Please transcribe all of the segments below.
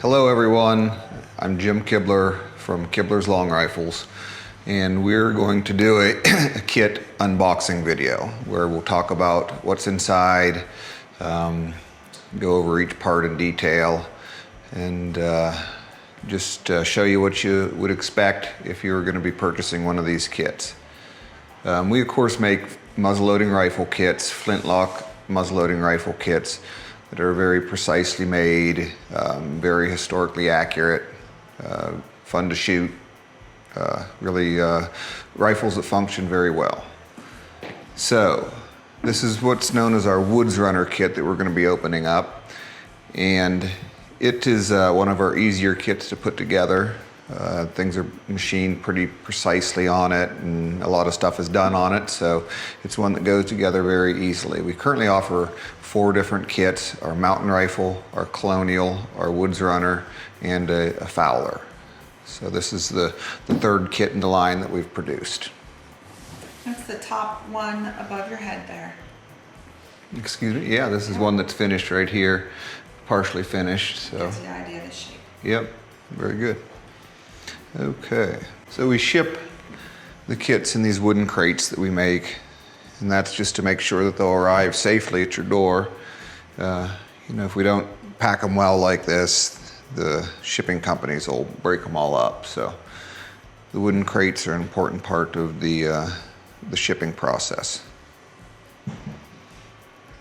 Hello everyone, I'm Jim Kibler from Kibler's Long Rifles, and we're going to do a kit unboxing video where we'll talk about what's inside, go over each part in detail, and just show you what you would expect if you were going to be purchasing one of these kits. We of course make muzzleloading rifle kits, Flintlock muzzleloading rifle kits that are very precisely made, very historically accurate, fun to shoot, really rifles that function very well. So this is what's known as our Woodsrunner Kit that we're going to be opening up, and it is one of our easier kits to put together. Things are machined pretty precisely on it, and a lot of stuff is done on it, so it's one that goes together very easily. We currently offer 4 different kits: our mountain rifle, our colonial, our Woodsrunner, and a Fowler. So this is the third kit in the line that we've produced. That's the top one above your head there. Excuse me? Yeah, this is one that's finished right here, partially finished. So gives you the idea of the shape. Yep, very good. Okay, so we ship the kits in these wooden crates that we make, and that's just to make sure that they'll arrive safely at your door. You know, if we don't pack them well like this, the shipping companies will break them all up. So the wooden crates are an important part of the shipping process.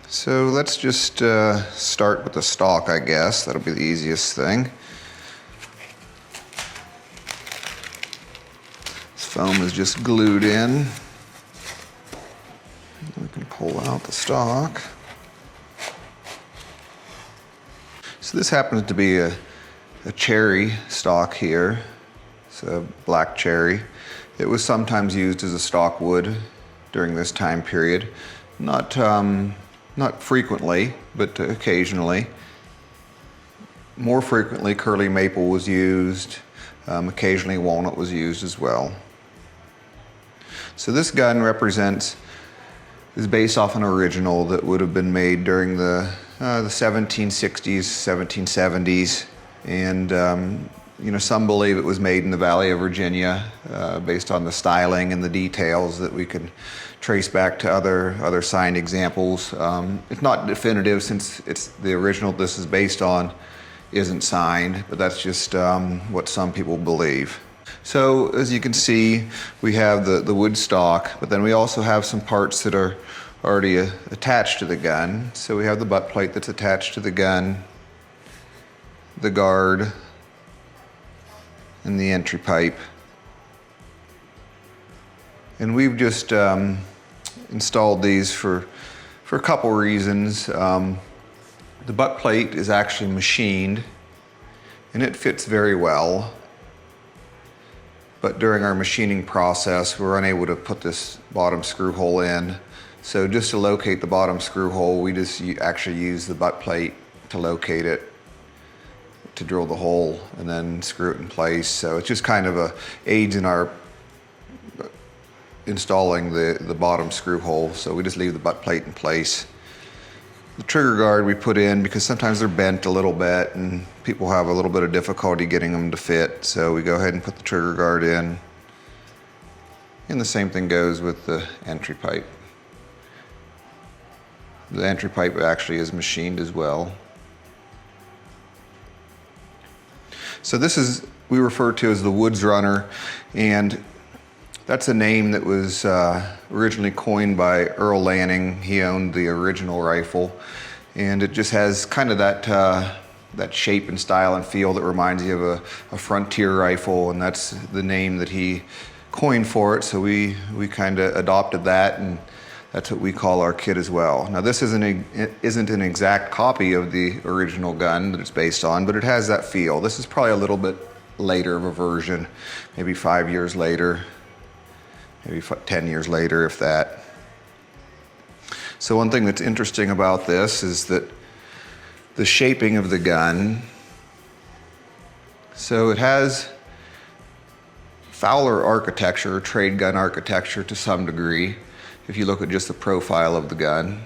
So let's just start with the stock, I guess. That'll be the easiest thing. Foam is just glued in. We can pull out the stock. So this happens to be a cherry stock here. It's a black cherry. It was sometimes used as a stock wood during this time period. Not frequently, but occasionally. More frequently, curly maple was used. Occasionally walnut was used as well. So this gun is based off an original that would have been made during the 1760s, 1770s, and you know, some believe it was made in the Valley of Virginia, based on the styling and the details that we can trace back to other signed examples. It's not definitive, since it's the original this is based on isn't signed, but that's just what some people believe. So as you can see, we have the wood stock, but then we also have some parts that are already attached to the gun. So we have the butt plate that's attached to the gun, the guard, and the entry pipe. And we've just installed these for a couple reasons. The butt plate is actually machined, and it fits very well. But during our machining process, we're unable to put this bottom screw hole in. So just to locate the bottom screw hole, we just actually use the butt plate to locate it, to drill the hole, and then screw it in place. So it's just kind of aids in our installing the bottom screw hole. So we just leave the butt plate in place. The trigger guard we put in because sometimes they're bent a little bit and people have a little bit of difficulty getting them to fit. So we go ahead and put the trigger guard in. And the same thing goes with the entry pipe. The entry pipe actually is machined as well. So this is, we refer to as the Woodsrunner, and that's a name that was originally coined by Earl Lanning. He owned the original rifle, and it just has kind of that shape and style and feel that reminds you of a frontier rifle, and that's the name that he coined for it. So we kind of adopted that, and that's what we call our kit as well. Now this isn't an exact copy of the original gun that it's based on, but it has that feel. This is probably a little bit later of a version, maybe 5 years later. Maybe 10 years later, if that. So one thing that's interesting about this is that the shaping of the gun. So it has Fowler architecture, trade gun architecture to some degree, if you look at just the profile of the gun.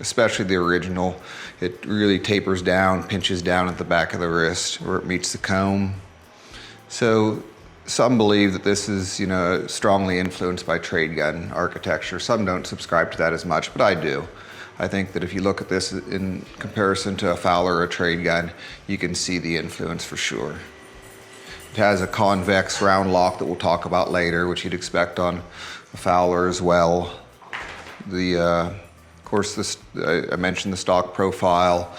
especially the original. It really tapers down, pinches down at the back of the wrist where it meets the comb. So some believe that this is, strongly influenced by trade gun architecture. Some don't subscribe to that as much, but I do. I think that if you look at this in comparison to a Fowler or a trade gun, you can see the influence for sure. It has a convex round lock that we'll talk about later, which you'd expect on a Fowler as well. Of course, I mentioned the stock profile,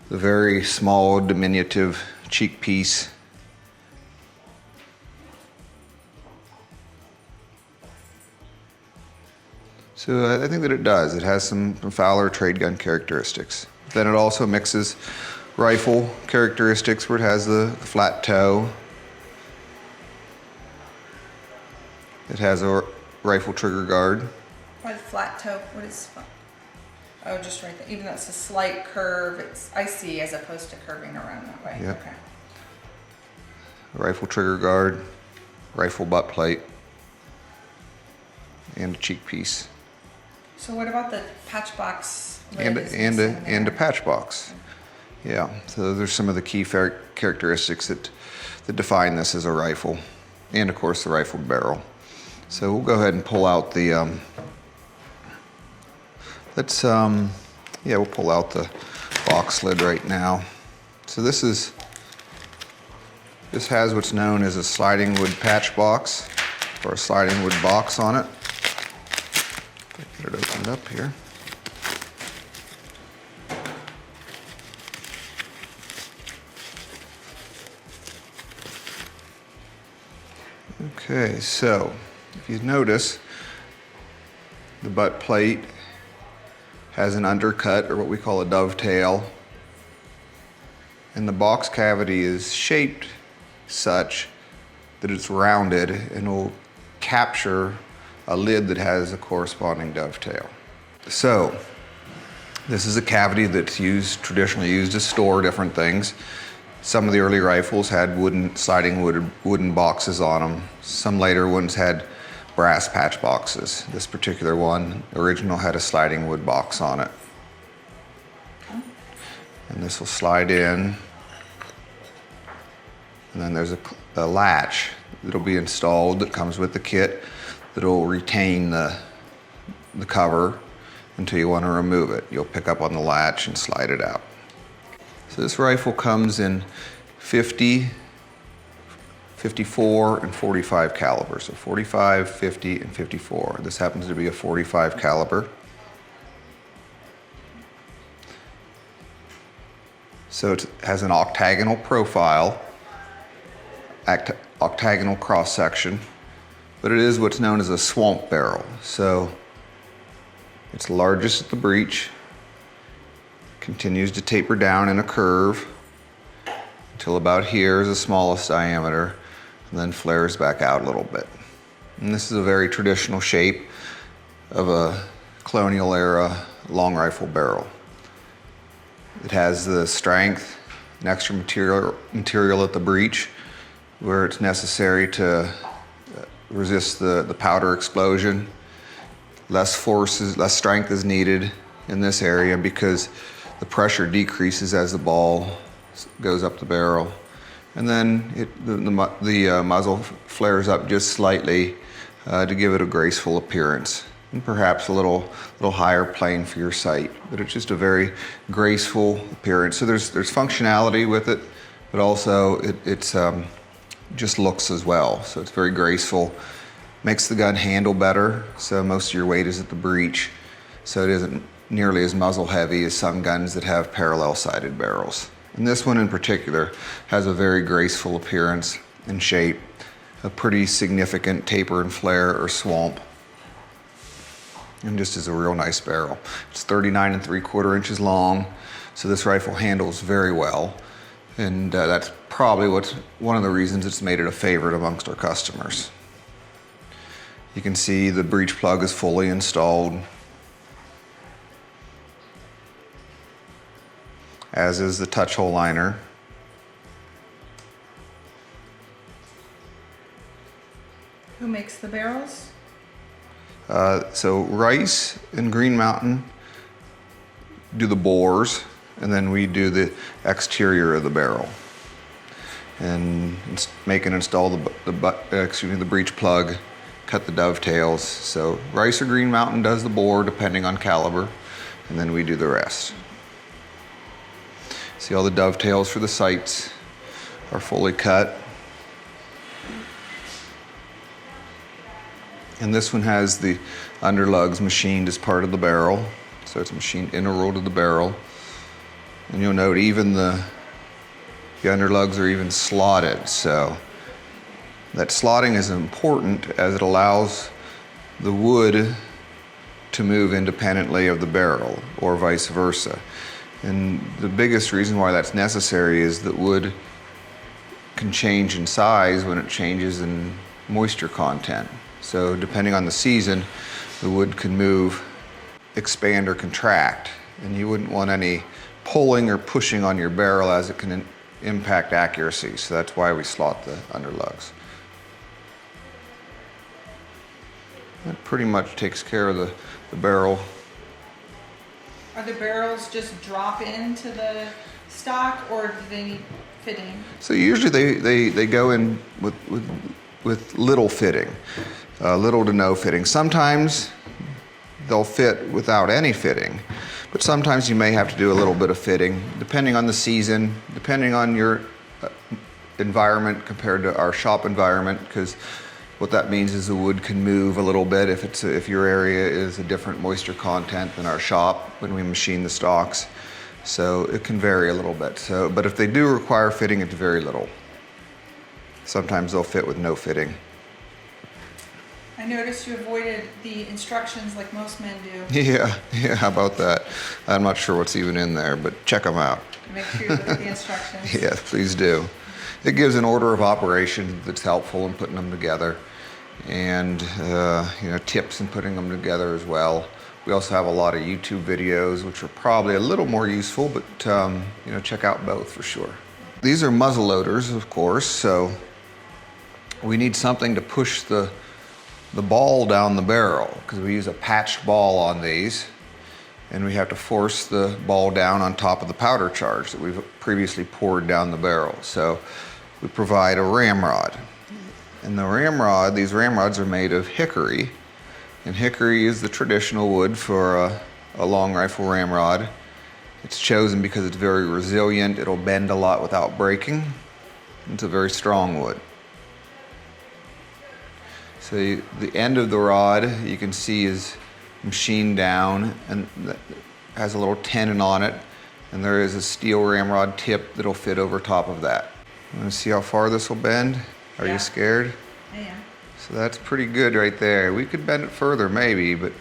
the very small, diminutive cheek piece. So I think that it does. It has some Fowler trade gun characteristics. Then it also mixes rifle characteristics where it has the flat toe. It has a rifle trigger guard. Why the flat toe? What is? Oh, just right there. Even though it's a slight curve, I see, as opposed to curving around that way. Yep. Okay. Rifle trigger guard, rifle butt plate, and a cheek piece. So what about the patch box? And a patch box. Yeah. So there's some of the key characteristics that define this as a rifle, and of course the rifle barrel. So we'll go ahead and pull out the. We'll pull out the box lid right now. So this has what's known as a sliding wood patch box, or a sliding wood box on it. Get it opened up here. Okay, so if you notice, the butt plate has an undercut, or what we call a dovetail, and the box cavity is shaped such that it's rounded and will capture a lid that has a corresponding dovetail. So this is a cavity that's traditionally used to store different things. Some of the early rifles had sliding wooden boxes on them. Some later ones had brass patch boxes. This particular one, original, had a sliding wood box on it. And this will slide in. And then there's a latch that'll be installed that comes with the kit that'll retain the cover until you want to remove it. You'll pick up on the latch and slide it out. So this rifle comes in 50, 54, and 45 calibers. So 45, 50, and 54. This happens to be a 45 caliber. So it has an octagonal profile, octagonal cross section, but it is what's known as a swamp barrel. So it's largest at the breech, continues to taper down in a curve until about here is the smallest diameter, and then flares back out a little bit. And this is a very traditional shape of a colonial era long rifle barrel. It has the strength and extra material at the breech where it's necessary to resist the powder explosion. Less strength is needed in this area because the pressure decreases as the ball goes up the barrel. And then the muzzle flares up just slightly to give it a graceful appearance, and perhaps a little higher plane for your sight. But it's just a very graceful appearance. So there's functionality with it, but also it's just looks as well. So it's very graceful, makes the gun handle better. So most of your weight is at the breech, so it isn't nearly as muzzle heavy as some guns that have parallel sided barrels. And this one in particular has a very graceful appearance and shape, a pretty significant taper and flare or swamp, and just is a real nice barrel. It's 39 3/4 inches long, so this rifle handles very well, and that's probably one of the reasons it's made it a favorite amongst our customers. You can see the breech plug is fully installed, as is the touch hole liner. Who makes the barrels? So Rice and Green Mountain do the bores, and then we do the exterior of the barrel. And make and install the breech plug, cut the dovetails. So Rice or Green Mountain does the bore depending on caliber, and then we do the rest. See, all the dovetails for the sights are fully cut. And this one has the underlugs machined as part of the barrel. So it's machined integral to the barrel. And you'll note even the underlugs are even slotted. So that slotting is important as it allows the wood to move independently of the barrel, or vice versa. And the biggest reason why that's necessary is that wood can change in size when it changes in moisture content. So depending on the season, the wood can move, expand, or contract. And you wouldn't want any pulling or pushing on your barrel, as it can impact accuracy. So that's why we slot the underlugs. That pretty much takes care of the barrel. Are the barrels just drop into the stock, or do they need fitting? So usually they go in with little fitting, little to no fitting. Sometimes they'll fit without any fitting, but sometimes you may have to do a little bit of fitting, depending on the season, depending on your environment compared to our shop environment, because what that means is the wood can move a little bit if your area is a different moisture content than our shop when we machine the stocks. So it can vary a little bit. But if they do require fitting, it's very little. Sometimes they'll fit with no fitting. I noticed you avoided the instructions like most men do. Yeah, how about that? I'm not sure what's even in there, but check them out. Make sure you look at the instructions. Yeah, please do. It gives an order of operation that's helpful in putting them together, and tips in putting them together as well. We also have a lot of YouTube videos, which are probably a little more useful, but check out both for sure. These are muzzle loaders, of course, so we need something to push the ball down the barrel, because we use a patched ball on these, and we have to force the ball down on top of the powder charge that we've previously poured down the barrel. So we provide a ramrod. And these ramrods are made of hickory, and hickory is the traditional wood for a long rifle ramrod. It's chosen because it's very resilient. It'll bend a lot without breaking. It's a very strong wood. So the end of the rod, you can see, is machined down, and that has a little tenon on it, and there is a steel ramrod tip that'll fit over top of that. You want to see how far this will bend? Are you scared? I am. So that's pretty good right there. We could bend it further maybe, but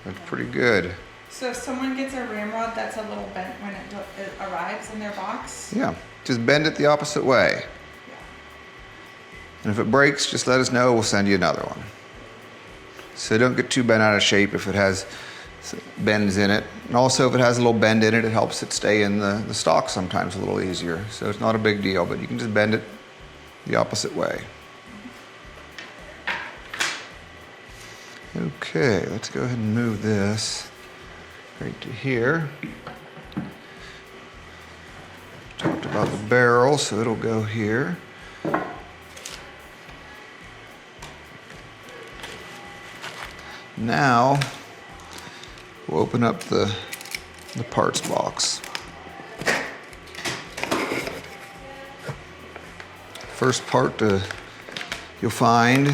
that's pretty good. So if someone gets a ramrod that's a little bent when it arrives in their box? Yeah, just bend it the opposite way. Yeah. And if it breaks, just let us know, we'll send you another one. So don't get too bent out of shape if it has bends in it. And also if it has a little bend in it, it helps it stay in the stock sometimes a little easier. So it's not a big deal, but you can just bend it the opposite way. Okay, let's go ahead and move this right to here. Talked about the barrel, so it'll go here. Now, we'll open up the parts box. First part you'll find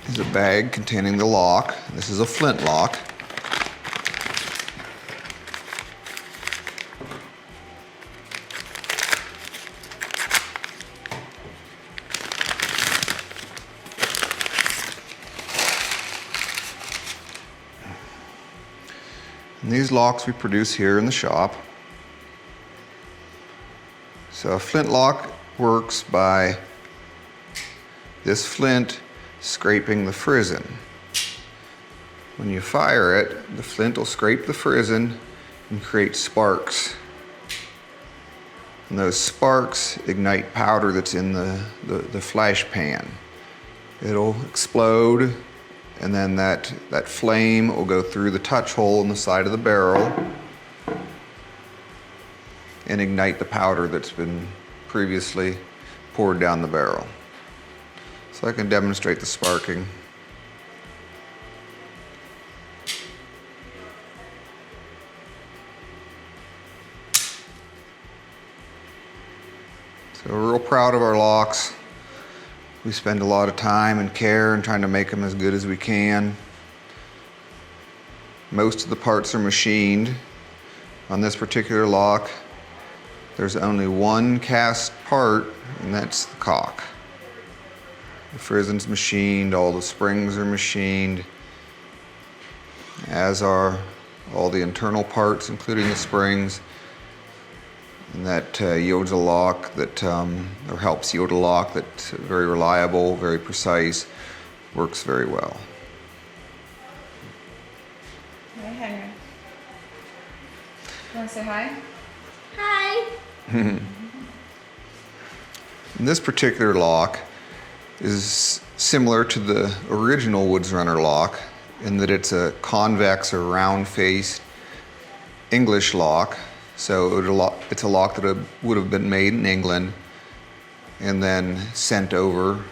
is a bag containing the lock. This is a Flintlock. And these locks we produce here in the shop. So a Flintlock works by this flint scraping the frizzen. When you fire it, the flint will scrape the frizzen and create sparks. And those sparks ignite powder that's in the flash pan. It'll explode and then that flame will go through the touch hole in the side of the barrel and ignite the powder that's been previously poured down the barrel. So I can demonstrate the sparking. So we're real proud of our locks. We spend a lot of time and care in trying to make them as good as we can. Most of the parts are machined. On this particular lock, there's only one cast part, and that's the cock. The frizzen's machined, all the springs are machined, as are all the internal parts, including the springs. And that yields a lock that, or helps yield a lock that's very reliable, very precise, works very well. Hi, Henry. You want to say hi? Hi. This particular lock is similar to the original Woodsrunner lock in that it's a convex or round-faced English lock. So it's a lock that would have been made in England and then sent over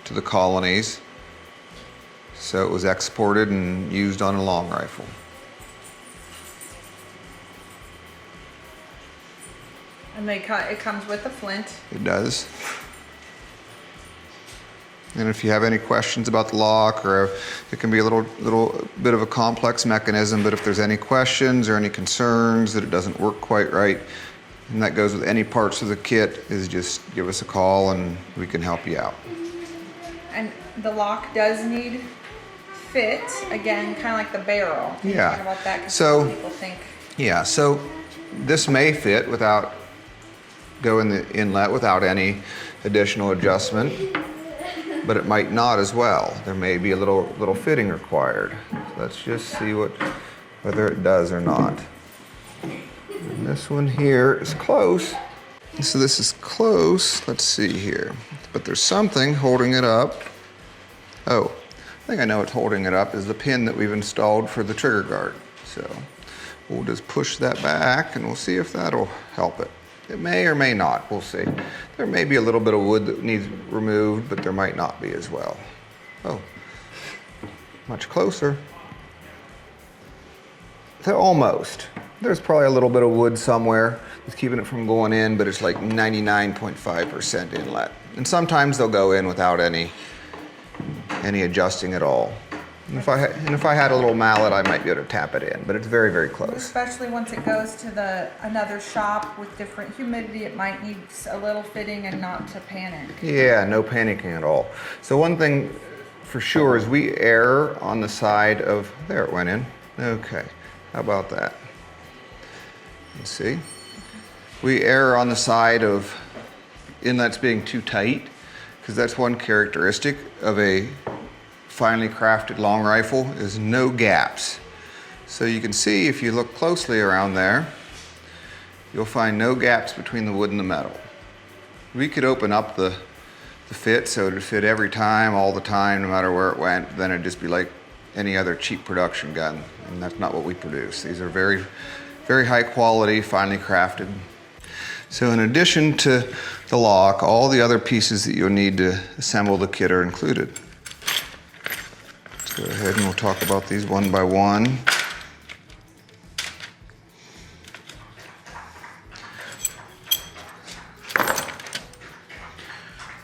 to the colonies. So it was exported and used on a long rifle. And it comes with a flint. It does. And if you have any questions about the lock, or it can be a little bit of a complex mechanism, but if there's any questions or any concerns that it doesn't work quite right, and that goes with any parts of the kit, is just give us a call and we can help you out. And the lock does need fit, again, kind of like the barrel. Can you Yeah. talk about that? 'Cause So- some people think. Yeah, so this may fit without, go in the inlet without any additional adjustment, but it might not as well. There may be a little fitting required. So let's just see whether it does or not. And this one here is close. So this is close. Let's see here. But there's something holding it up. Oh, I think I know what's holding it up is the pin that we've installed for the trigger guard. So we'll just push that back and we'll see if that'll help it. It may or may not, we'll see. There may be a little bit of wood that needs removed, but there might not be as well. Oh, much closer. Almost. There's probably a little bit of wood somewhere that's keeping it from going in, but it's like 99.5% inlet. And sometimes they'll go in without any adjusting at all. And if I had a little mallet, I might be able to tap it in, but it's very, very close. Especially once it goes to another shop with different humidity, it might need a little fitting, and not to panic. Yeah, no panicking at all. So one thing for sure is we err on the side of, there it went in. Okay, how about that? Let's see. We err on the side of inlets being too tight, because that's one characteristic of a finely crafted long rifle is no gaps. So you can see if you look closely around there, you'll find no gaps between the wood and the metal. We could open up the fit so it would fit every time, all the time, no matter where it went. Then it'd just be like any other cheap production gun, and that's not what we produce. These are very, very high quality, finely crafted. So in addition to the lock, all the other pieces that you'll need to assemble the kit are included. Go ahead and we'll talk about these one by one.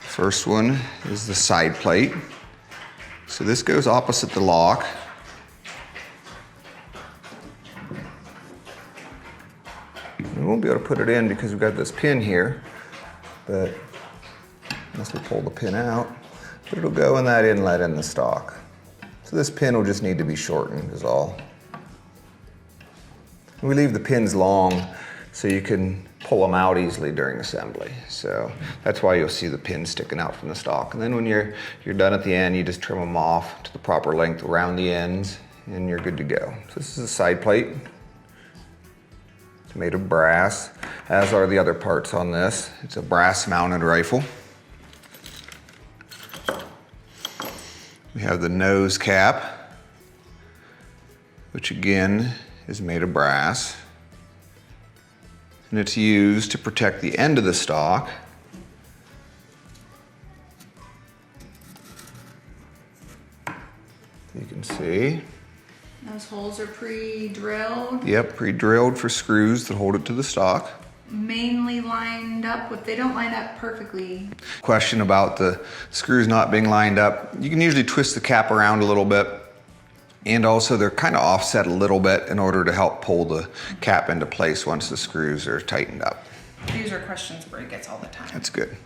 First one is the side plate. So this goes opposite the lock. We won't be able to put it in because we've got this pin here, but unless we pull the pin out, but it'll go in that inlet in the stock. So this pin will just need to be shortened is all. We leave the pins long so you can pull them out easily during assembly. So that's why you'll see the pins sticking out from the stock. And then when you're done at the end, you just trim them off to the proper length around the ends and you're good to go. So this is a side plate. It's made of brass, as are the other parts on this. It's a brass mounted rifle. We have the nose cap, which again is made of brass. And it's used to protect the end of the stock. You can see. Those holes are pre-drilled. Yep, pre-drilled for screws that hold it to the stock. Mainly lined up with, they don't line up perfectly. Question about the screws not being lined up. You can usually twist the cap around a little bit, and also they're kind of offset a little bit in order to help pull the cap into place once the screws are tightened up. These are questions Brady gets all the time. That's good.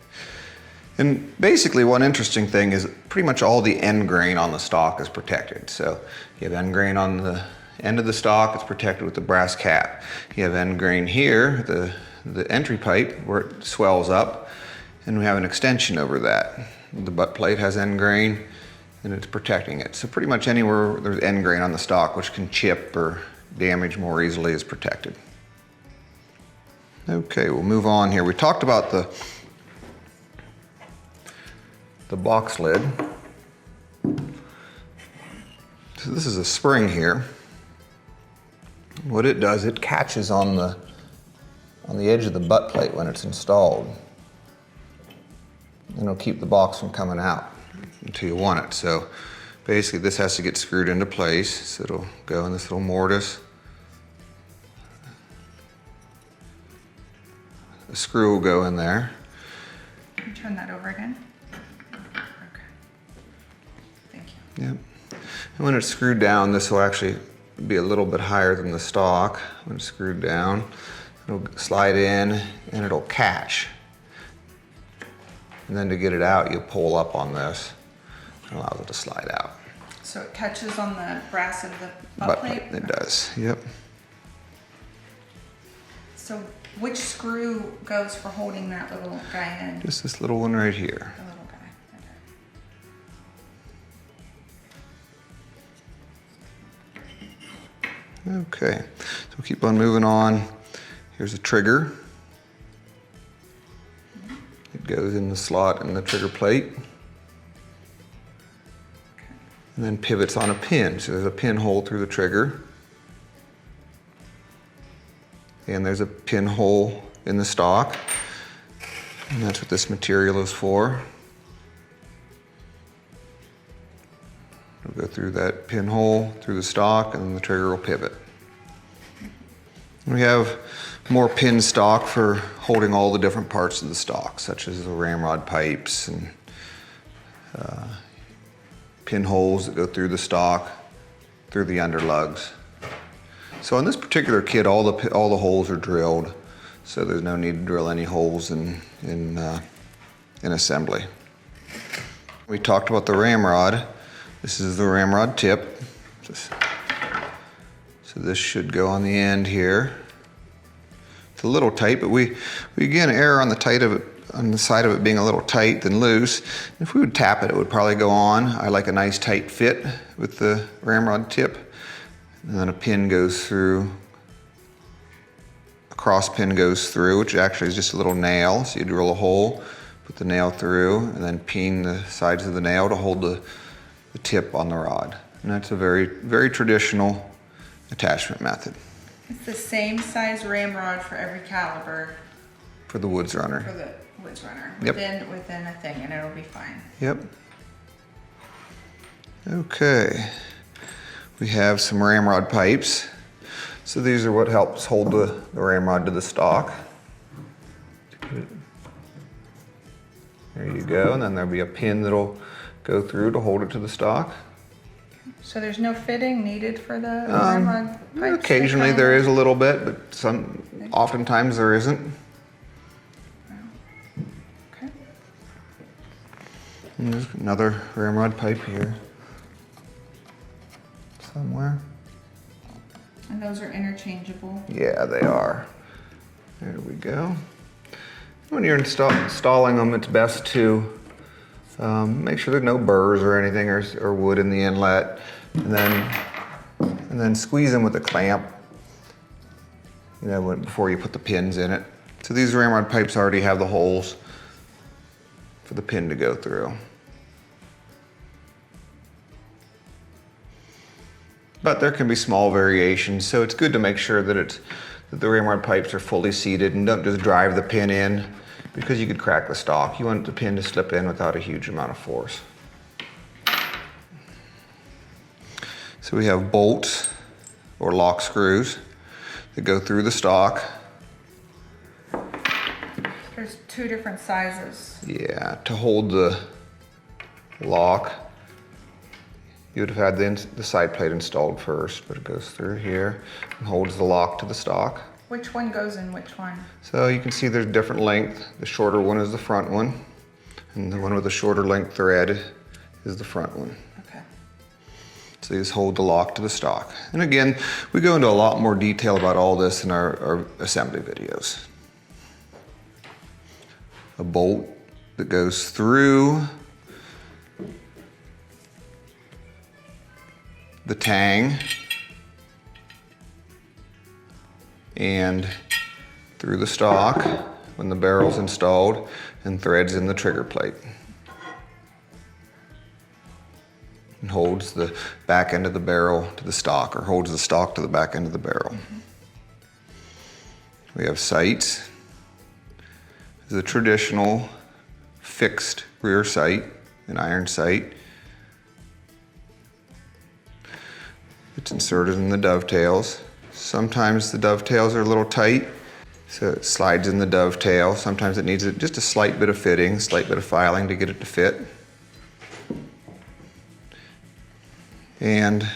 And basically one interesting thing is pretty much all the end grain on the stock is protected. So you have end grain on the end of the stock, it's protected with the brass cap. You have end grain here, the entry pipe where it swells up, and we have an extension over that. The butt plate has end grain and it's protecting it. So pretty much anywhere there's end grain on the stock which can chip or damage more easily is protected. Okay, we'll move on here. We talked about the box lid. So this is a spring here. What it does, it catches on the edge of the butt plate when it's installed. And it'll keep the box from coming out until you want it. So basically this has to get screwed into place. So it'll go in this little mortise. The screw will go in there. Can you turn that over again? Yep. And when it's screwed down, this will actually be a little bit higher than the stock. When it's screwed down, it'll slide in and it'll catch. And then to get it out, you pull up on this. It allows it to slide out. So it catches on the brass of the butt plate? It does, yep. So which screw goes for holding that little guy in? Just this little one right here. The little guy, Okay, so we'll keep on moving on. Here's a trigger. It goes in the slot in the trigger plate. And then pivots on a pin. So there's a pinhole through the trigger. And there's a pinhole in the stock. And that's what this material is for. It'll go through that pinhole, through the stock, and then the trigger will pivot. We have more pin stock for holding all the different parts of the stock, such as the ramrod pipes and pinholes that go through the stock, through the underlugs. So in this particular kit, all the holes are drilled, so there's no need to drill any holes in assembly. We talked about the ramrod. This is the ramrod tip. So this should go on the end here. It's a little tight, but we again err on the side of it being a little tight than loose. If we would tap it, it would probably go on. I like a nice tight fit with the ramrod tip. And then a pin goes through, a cross pin goes through, which actually is just a little nail. So you drill a hole, put the nail through, and then peen the sides of the nail to hold the tip on the rod. And that's a very, very traditional attachment method. It's the same size ramrod for every caliber. For the Woodsrunner. For the Woodsrunner. Yep. Within a thing, and it'll be fine. Yep. Okay. We have some ramrod pipes. So these are what helps hold the ramrod to the stock. There you go, and then there'll be a pin that'll go through to hold it to the stock. So there's no fitting needed for the ramrod pipes? Occasionally there is a little bit, but oftentimes there isn't. Okay. And there's another ramrod pipe here somewhere. And those are interchangeable? Yeah, they are. There we go. When you're installing them, it's best to make sure there's no burrs or anything or wood in the inlet, and then squeeze them with a clamp, before you put the pins in it. So these ramrod pipes already have the holes for the pin to go through. but there can be small variations, so it's good to make sure that the ramrod pipes are fully seated and don't just drive the pin in, because you could crack the stock. You want the pin to slip in without a huge amount of force. So we have bolts or lock screws that go through the stock. There's 2 different sizes. Yeah, to hold the lock, you would have had the side plate installed first, but it goes through here and holds the lock to the stock. Which one goes in which one? So you can see there's different length. The shorter one is the front one, and the one with the shorter length thread is the front one. Okay. So you just hold the lock to the stock. And again, we go into a lot more detail about all this in our assembly videos. A bolt that goes through the tang and through the stock when the barrel's installed, and threads in the trigger plate. And holds the back end of the barrel to the stock, or holds the stock to the back end of the barrel. We have sights. The traditional fixed rear sight, an iron sight. It's inserted in the dovetails. Sometimes the dovetails are a little tight, so it slides in the dovetail. Sometimes it needs just a slight bit of fitting, slight bit of filing to get it to fit. And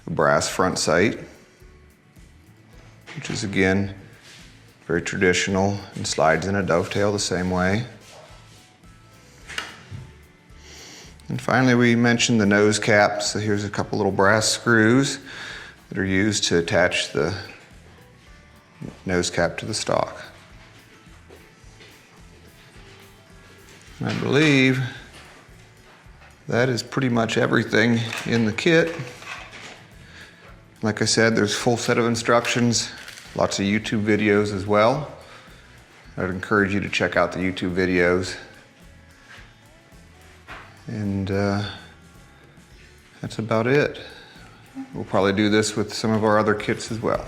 a brass front sight, which is again very traditional and slides in a dovetail the same way. And finally, we mentioned the nose cap. So here's a couple little brass screws that are used to attach the nose cap to the stock. And I believe that is pretty much everything in the kit. Like I said, there's a full set of instructions, lots of YouTube videos as well. I'd encourage you to check out the YouTube videos. And that's about it. We'll probably do this with some of our other kits as well.